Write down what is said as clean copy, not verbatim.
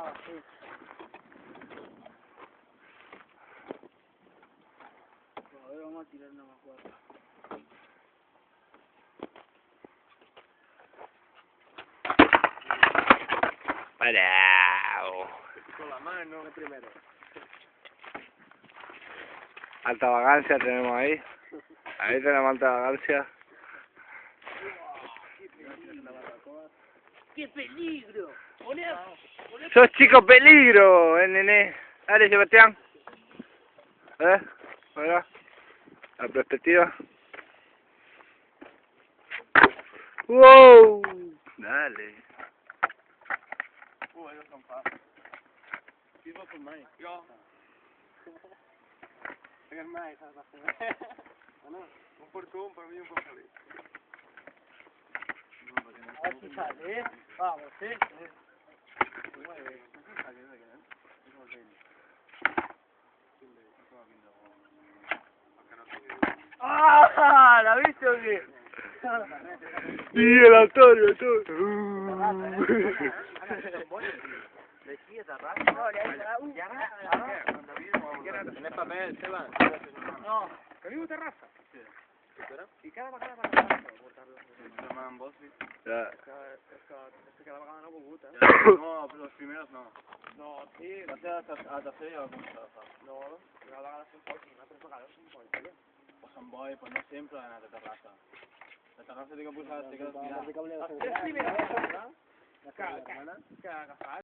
Ah, sí. A ver, vamos a tirar una más fuerte. Parao. Con la mano, el primero. Alta vagancia tenemos ahí. Ahí tenemos alta vagancia. ¡Qué peligro! ¡Sos chico peligro, nene! Dale, Sebastián. Mira. La perspectiva. ¡Wow! Dale. Ellos son fáciles. Vivo con Mike. Yo. Tengan Mike, ¿sabes? Bueno, un porcón para mí un poco feliz. A ver si sale, ¿eh? Vamos, ¿eh? ¡Ah! ¿La viste o qué? Y el Antonio, todo. En el papel, Esteban. No, ¿te digo terraza? Sí. ¿Y cada vegada va a llaman vos, sí? Ya. Es que cada vegada no me gusta. No, los primeros no. No, sí. O sea, hasta hacer algún trabajo. No, cada vegada son pocs, no, 3 vegades són pocs. Pues son boy, pues no siempre en la terraza. La terraza te que posar, te quedas Les primeres vegades que ha agafat